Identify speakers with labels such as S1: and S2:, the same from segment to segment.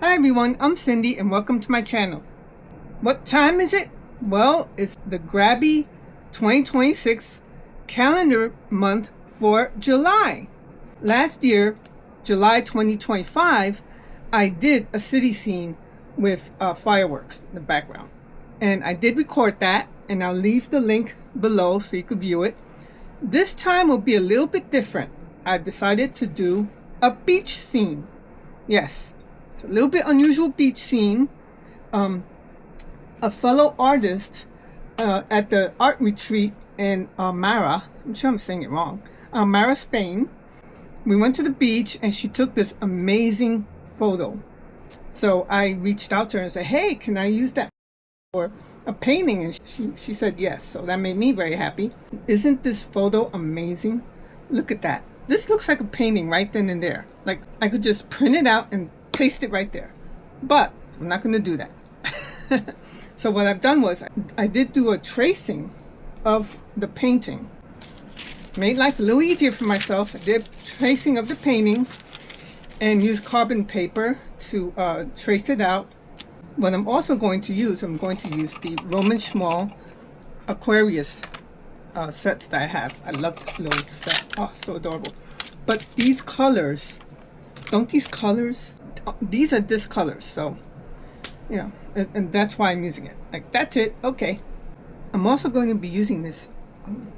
S1: Hi everyone, I'm Cindy and welcome to my channel. What time is it? Well, it's the Grabie 2026 calendar month for July. Last year, July 2025, I did a city scene with fireworks in the background. And I did record that, and I'll leave the link below so you can view it. This time will be a little bit different. I've decided to do a beach scene. Yes. A little bit unusual beach scene. A fellow artist at the art retreat in Mara, I'm sure I'm saying it wrong, Mara, Spain. We went to the beach and she took this amazing photo. So I reached out to her and said, hey, can I use that for a painting? And she said yes. So that made me very happy. Isn't this photo amazing? Look at that. This looks like a painting right then and there. Like I could just print it out and paste it right there, but I'm not going to do that. So what I've done was I did do a tracing of the painting. Made life a little easier for myself. I did tracing of the painting and used carbon paper to trace it out. What I'm also going to use, I'm going to use the Roman Szmal Aquarius sets that I have. I love this little set. Oh, so adorable. But these colors, don't these colors, these are this colors, so yeah, and that's why I'm using it. Like, that's it. Okay. I'm also going to be using this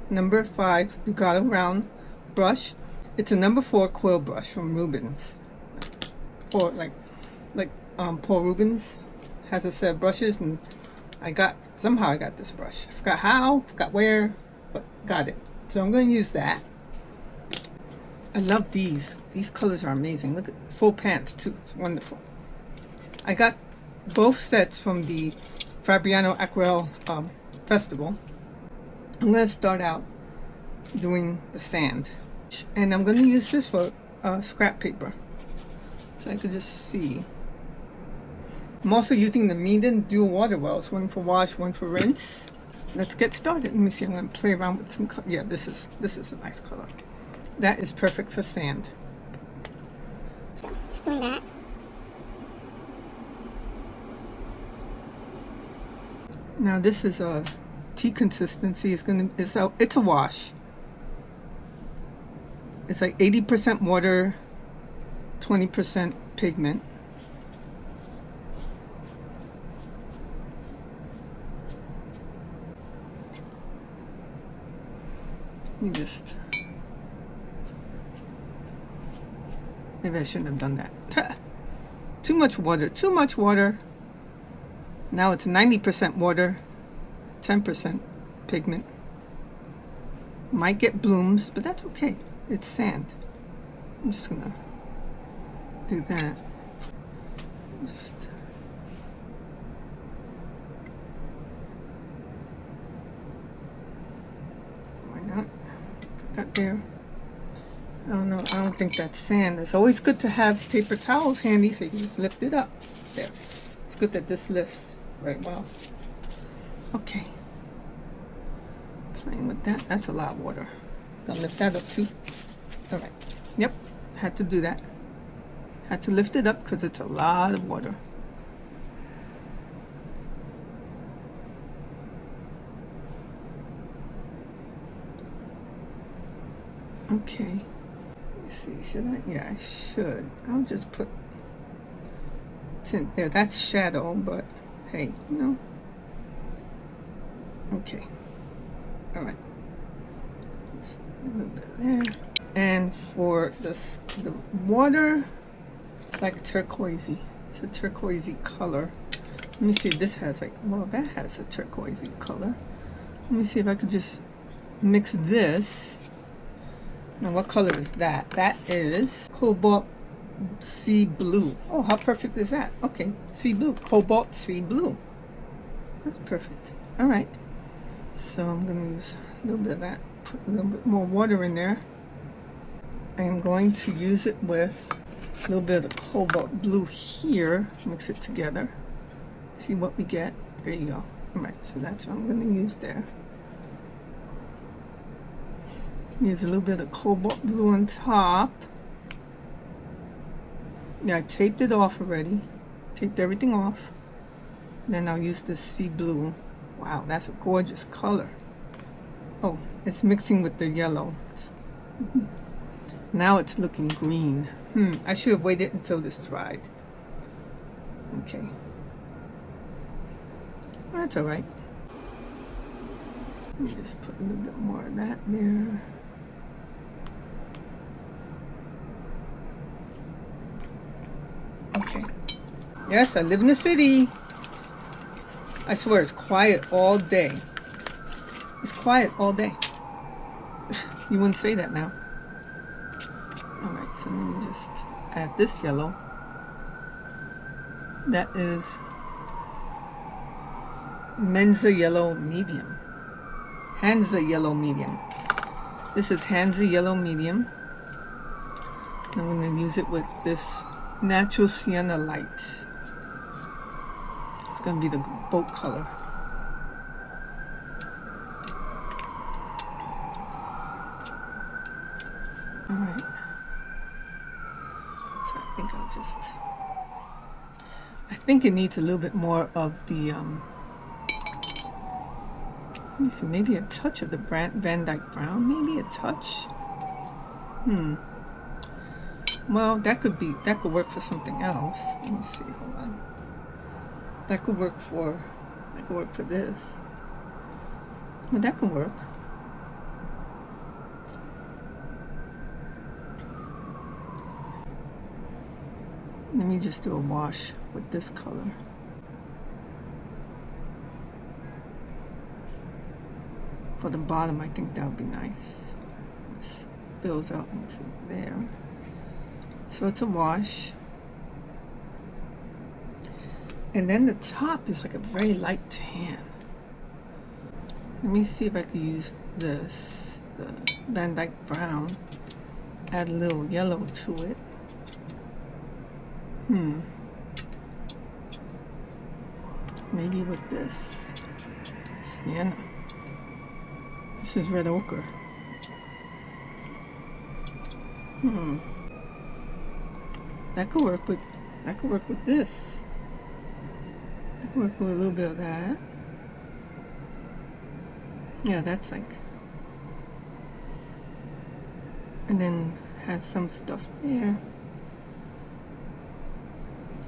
S1: number 5 Ducato round brush. It's a number 4 quill brush from Rubens. Or like Paul Rubens has a set of brushes, and somehow I got this brush. I forgot how, forgot where, but got it. So I'm going to use that. I love these. These colors are amazing. Look at full pants too. It's wonderful. I got both sets from the Fabriano Aquarelle Festival. I'm going to start out doing the sand. And I'm going to use this for scrap paper. So I could just see. I'm also using the Meaden dual water wells. One for wash, one for rinse. Let's get started. Let me see. I'm going to play around with some color. Yeah, this is a nice color. That is perfect for sand.
S2: So just doing that.
S1: Now this is a tea consistency. It's a wash. It's like 80% water, 20% pigment. Let me just. Maybe I shouldn't have done that. Too much water. Now it's 90% water, 10% pigment. Might get blooms, but that's okay. It's sand. I'm just gonna do that. Why not? Put that there. I don't know. I don't think that's sand. It's always good to have paper towels handy so you can just lift it up. There. It's good that this lifts right well. Okay. Playing with that. That's a lot of water. Gonna lift that up too. Alright. Yep. Had to do that. Had to lift it up because it's a lot of water. Okay. See, should I? Yeah, I should. I'll just put tint there. That's shadow, but hey, you know. Okay. All right. Let's a little bit there. And for the water, it's like turquoisey. It's a turquoisey color. Let me see if this has well, that has a turquoisey color. Let me see if I could just mix this. Now, what color is that? That is Cobalt Sea Blue. Oh, how perfect is that? Okay, Sea Blue, Cobalt Sea Blue. That's perfect. All right. So I'm going to use a little bit of that. Put a little bit more water in there. I'm going to use it with a little bit of the Cobalt Blue here. Mix it together. See what we get. There you go. All right, so that's what I'm going to use there. Use a little bit of cobalt blue on top. Yeah, I taped it off already. Taped everything off. Then I'll use this sea blue. Wow, that's a gorgeous color. Oh, it's mixing with the yellow. Now it's looking green. I should have waited until this dried. Okay. That's all right. Let me just put a little bit more of that there. Okay. Yes, I live in the city. I swear it's quiet all day. It's quiet all day. You wouldn't say that now. Alright, so let me just add this yellow. That is Menza Yellow Medium. Hansa Yellow Medium. This is Hansa Yellow Medium. I'm going to use it with this Natural Sienna Light. It's going to be the boat color. Alright. So I think it needs a little bit more of the, let me see, maybe a touch of the Van Dyke Brown, maybe a touch. Well, that could work for something else. Let me see, hold on. That could work for this. Well, that can work. Let me just do a wash with this color. For the bottom, I think that would be nice. This builds out into there. So it's a wash. And then the top is like a very light tan. Let me see if I can use this, the Van Dyke Brown. Add a little yellow to it. Maybe with this sienna. This is red ochre. That could work with this. I could work with a little bit of that. Yeah, that's like, and then has some stuff there.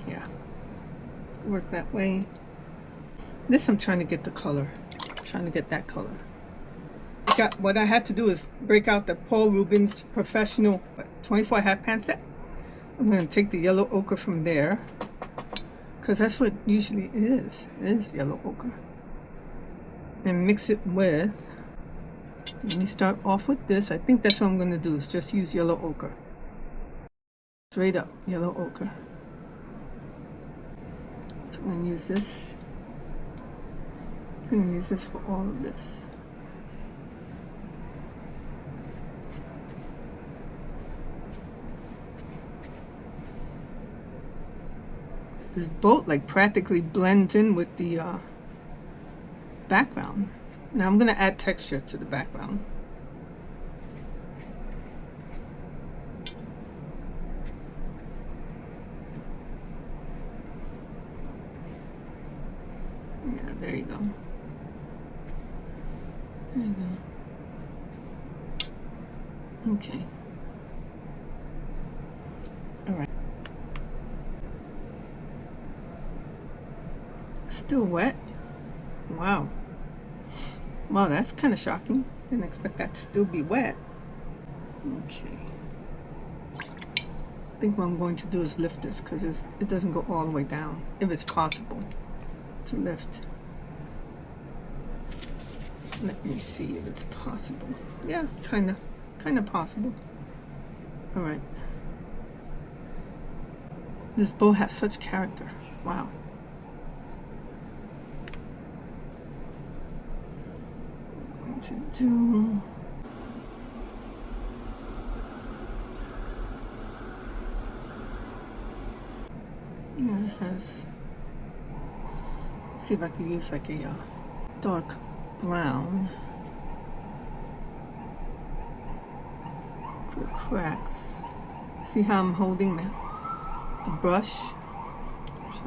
S1: Yeah, work that way. This I'm trying to get the color. I'm trying to get that color. What I had to do is break out the Paul Rubens Professional 24 half pan set. I'm going to take the yellow ochre from there, because that's what usually is yellow ochre, and mix it with, let me start off with this. I think that's what I'm going to do, is just use yellow ochre. Straight up yellow ochre. So I'm going to use this. I'm going to use this for all of this. This boat like practically blends in with the background. Now I'm going to add texture to the background. Yeah, there you go. There you go. Okay. All right. Still wet? Wow. Wow, that's kind of shocking. Didn't expect that to still be wet. Okay. I think what I'm going to do is lift this, because it doesn't go all the way down, if it's possible to lift. Let me see if it's possible. Yeah, kind of possible. All right. This bow has such character. Wow. I'm going to do. Yeah, it has. Let's see if I can use like a dark brown for the cracks. See how I'm holding the brush?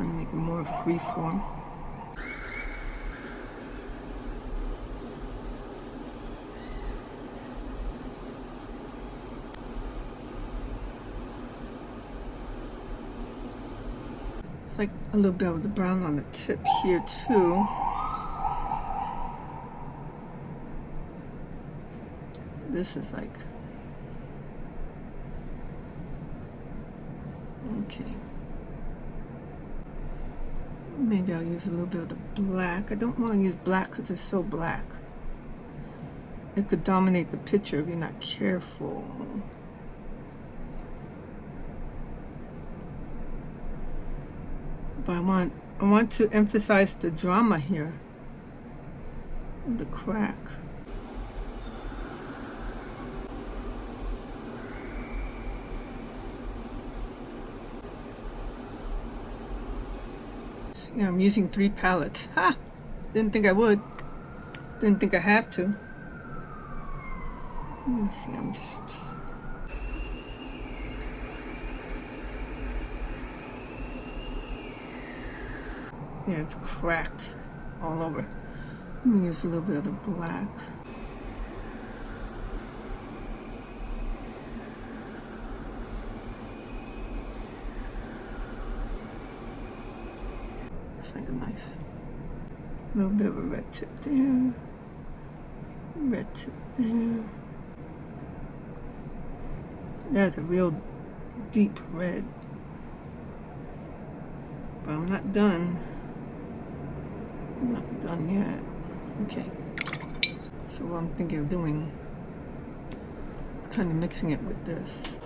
S1: Trying to make it more free form. It's like a little bit of the brown on the tip here too. This is like, okay. Maybe I'll use a little bit of the black. I don't want to use black because it's so black. It could dominate the picture if you're not careful. But I want to emphasize the drama here. The crack. Yeah, I'm using 3 palettes. Ha! Didn't think I would. Didn't think I have to. Let me see, I'm just... Yeah, it's cracked all over. Let me use a little bit of the black. It's like a nice little bit of a red tip there. Red tip there. That's a real deep red. But I'm not done. I'm not done yet. Okay. So what I'm thinking of doing is kind of mixing it with this.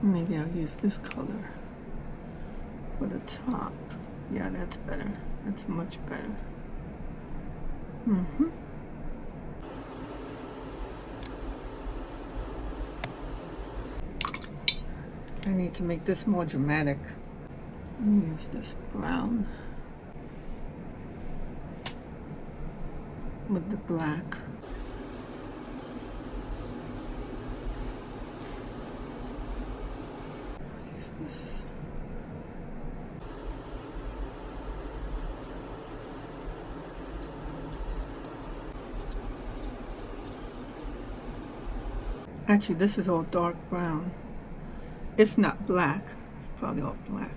S1: Maybe I'll use this color for the top. Yeah, that's better. That's much better. I need to make this more dramatic. Use this brown with the black. Use this. Actually, this is all dark brown. It's not black. It's probably all black.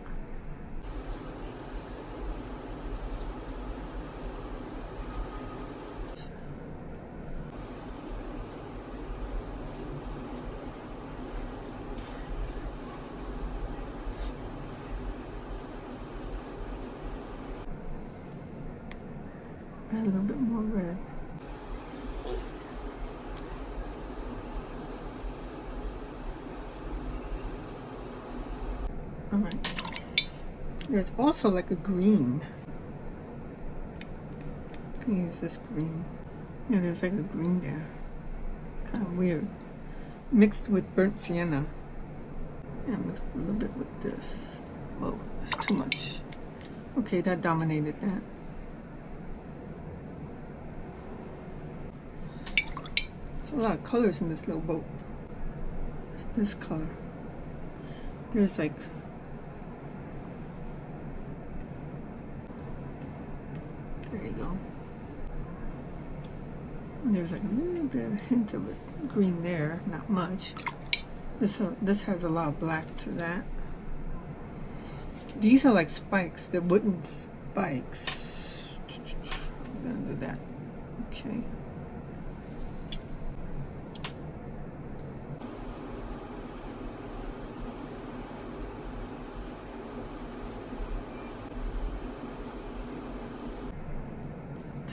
S1: Add a little bit more red. Alright. There's also like a green. I can use this green. Yeah, there's like a green there. Kind of weird. Mixed with burnt sienna. And mixed a little bit with this. Whoa, that's too much. Okay, that dominated that. There's a lot of colors in this little boat. It's this color. There's like... There you go. There's like a little bit of hint of green there, not much. This has a lot of black to that. These are like spikes, they're wooden spikes. I'm gonna do that. Okay.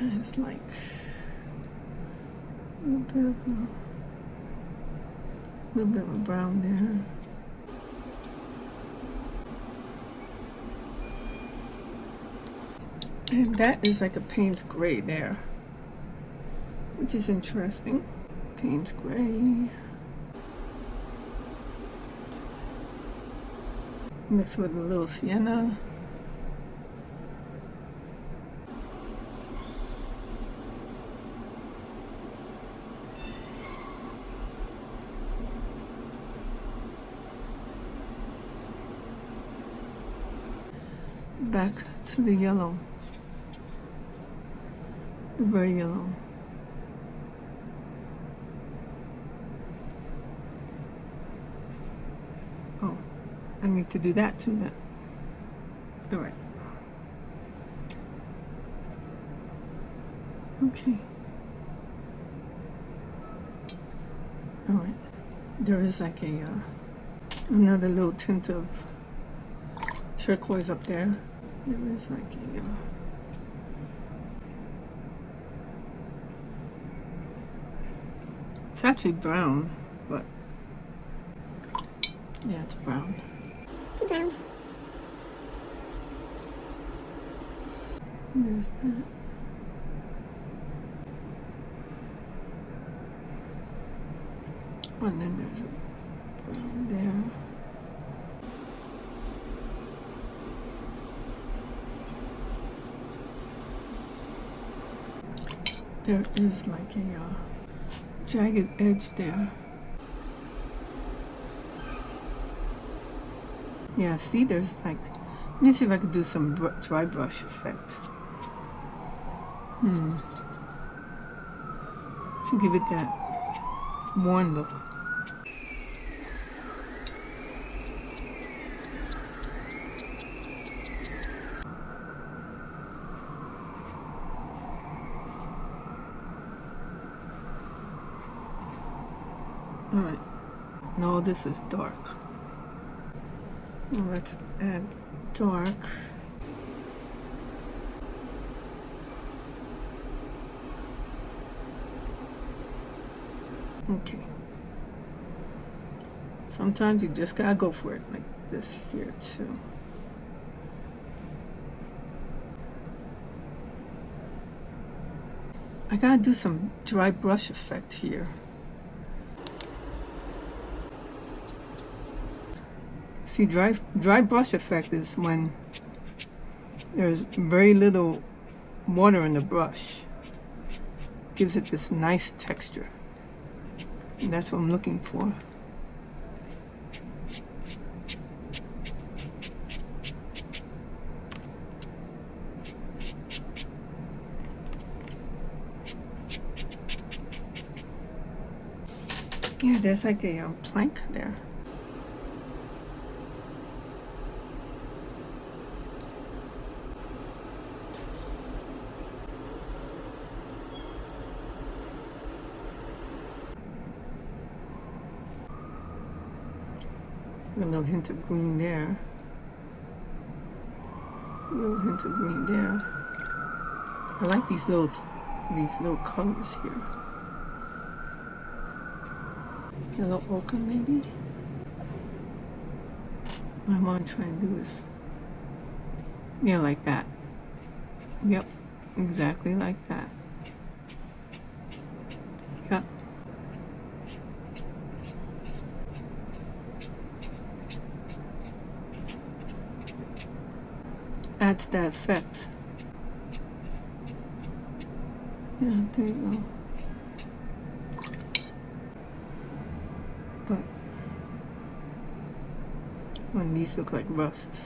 S1: That is like a little bit of a brown there. And that is like a Payne's gray there, which is interesting. Payne's gray mixed with a little sienna. back to the yellow, the very yellow. Oh, I need to do that too then. All right. Okay. All right. There is like a another little tint of turquoise up there. There is like a it's actually brown, but yeah, it's brown.
S2: It's brown.
S1: There's that. And then there's a brown there. There is like a jagged edge there. Yeah, see, there's like, let me see if I could do some dry brush effect. To give it that worn look. Alright, no, this is dark. Now let's add dark. Okay. Sometimes you just gotta go for it, like this here too. I gotta do some dry brush effect here. See, dry brush effect is when there's very little water in the brush. Gives it this nice texture. And that's what I'm looking for. Yeah, there's like a plank there. A little hint of green there. A little hint of green there. I like these little colors here. A little ochre maybe. What I want to try and do is, yeah, like that. Yep, exactly like that. Yep. Adds that effect. Yeah, there you go. But when these look like rust.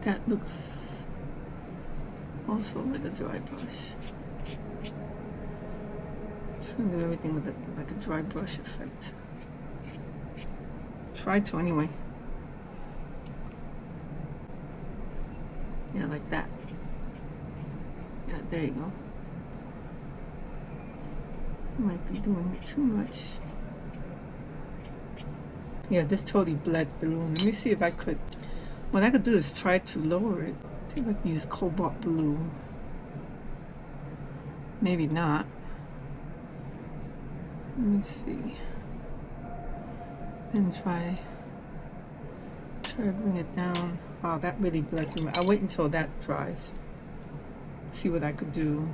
S1: That looks also like a dry brush. Just gonna do everything with like a dry brush effect. Try to anyway. Yeah, like that. Yeah, there you go. Might be doing it too much. Yeah, this totally bled through. Let me see if I could. What I could do is try to lower it. See if I can use cobalt blue. Maybe not. Let me see. Then try to bring it down. Wow, that really bled through. I'll wait until that dries. See what I could do.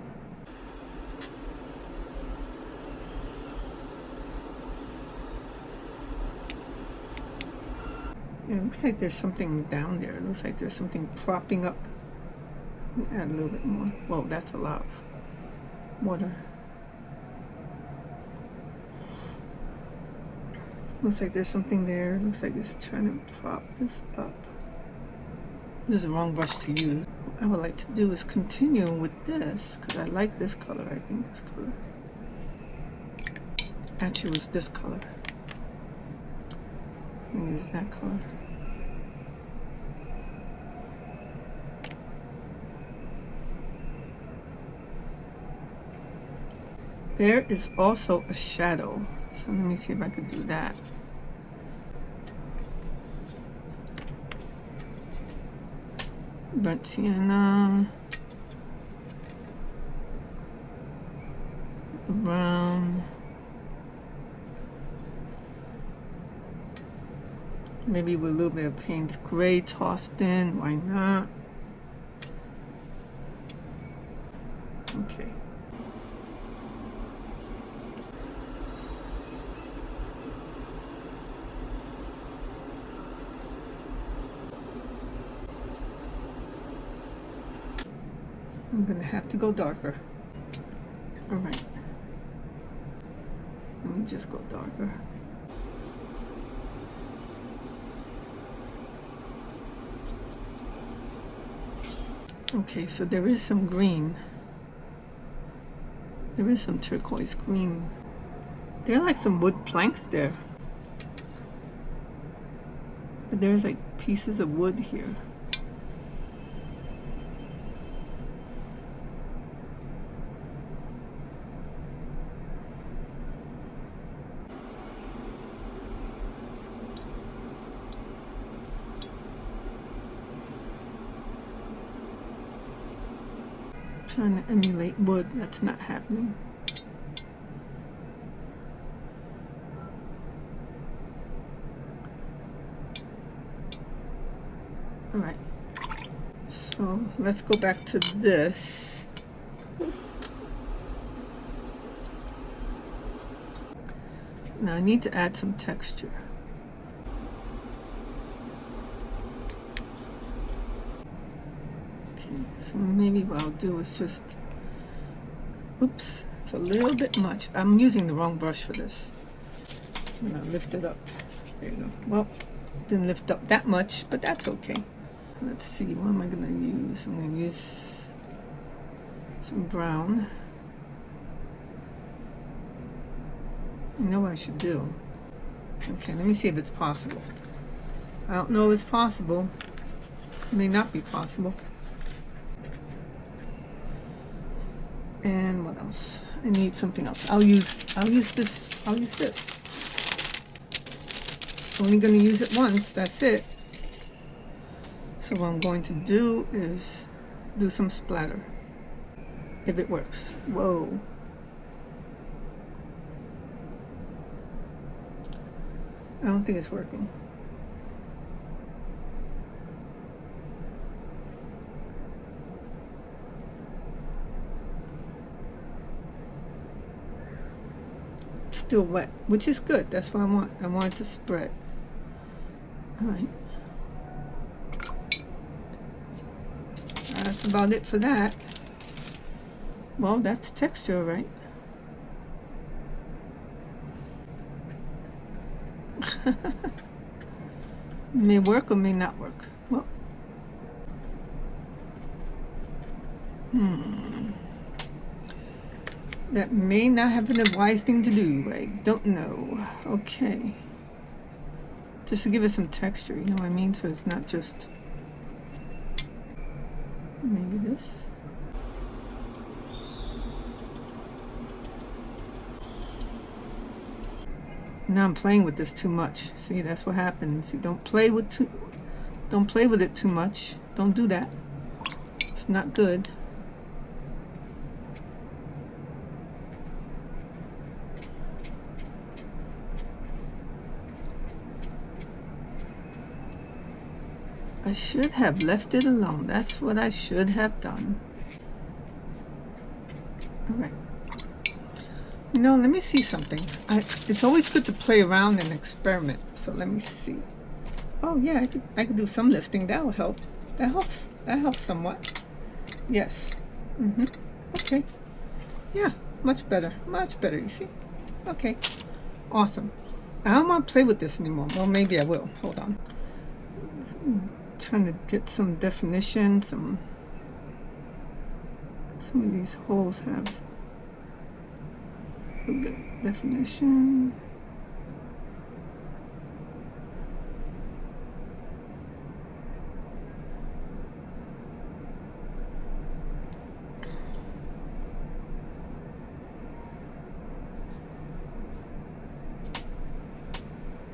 S1: Yeah, it looks like there's something down there. It looks like there's something propping up. Let me add a little bit more. Whoa, that's a lot. water. Looks like there's something there. Looks like it's trying to prop this up. This is the wrong brush to use. What I would like to do is continue with this because I like this color. I think this color. Actually, it was this color. Use that color. There is also a shadow. So let me see if I could do that. Burnt sienna. Brown. Maybe with a little bit of Payne's gray tossed in. Why not? Okay. I'm gonna have to go darker. All right. Let me just go darker. Okay, so there is some green. There is some turquoise green. There are like some wood planks there. But there's like pieces of wood here. Trying to emulate wood, that's not happening. All right, so let's go back to this. Now I need to add some texture. So maybe what I'll do is just, oops, it's a little bit much. I'm using the wrong brush for this. I'm gonna lift it up. There you go. Well, didn't lift up that much, but that's okay. Let's see, what am I gonna use? I'm gonna use some brown. I know what I should do. Okay, let me see if it's possible. I don't know if it's possible. It may not be possible. And what else? I need something else. I'll use this. Only gonna use it once, that's it. So what I'm going to do is do some splatter. If it works. Whoa. I don't think it's working. Still wet, which is good. That's what I want. I want it to spread. All right. That's about it for that. Well, that's texture, right? May work or may not work. Well, that may not have been a wise thing to do. I don't know. Okay. Just to give it some texture, you know what I mean? So it's not just maybe this. Now I'm playing with this too much. See, that's what happens. You don't play with it too much. Don't do that. It's not good. I should have left it alone. That's what I should have done. All right. You know, let me see something. It's always good to play around and experiment. So let me see. Oh yeah, I could do some lifting. That will help. That helps somewhat. Yes. Okay. Yeah, much better, you see? Okay, awesome. I don't want to play with this anymore. Well, maybe I will. Hold on. Trying to get some definition. Some of these holes have a little bit of definition.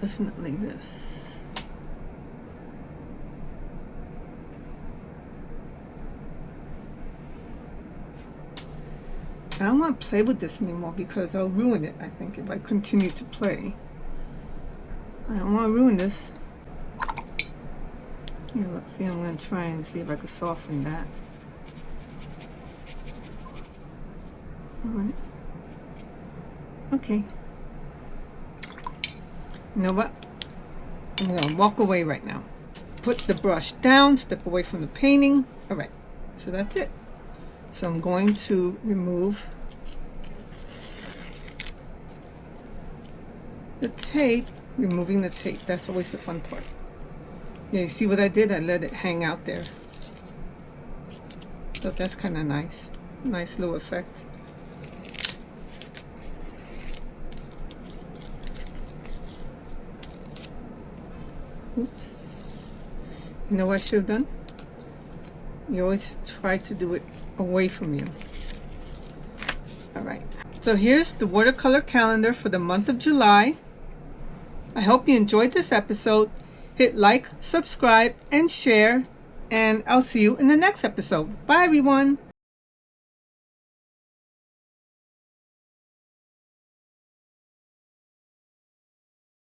S1: Definitely this. I don't want to play with this anymore because I'll ruin it, I think, if I continue to play. I don't want to ruin this. Yeah, let's see, I'm going to try and see if I can soften that. Alright. Okay. You know what? I'm going to walk away right now. Put the brush down, step away from the painting. Alright, so that's it. So I'm going to remove the tape. Removing the tape, that's always the fun part. Yeah, you see what I did? I let it hang out there. So that's kind of nice. Nice little effect. Oops. You know what I should have done? You always try to do it away from you. Alright, so here's the watercolor calendar for the month of July. I hope you enjoyed this episode. Hit like, subscribe, and share, and I'll see you in the next episode. Bye, everyone.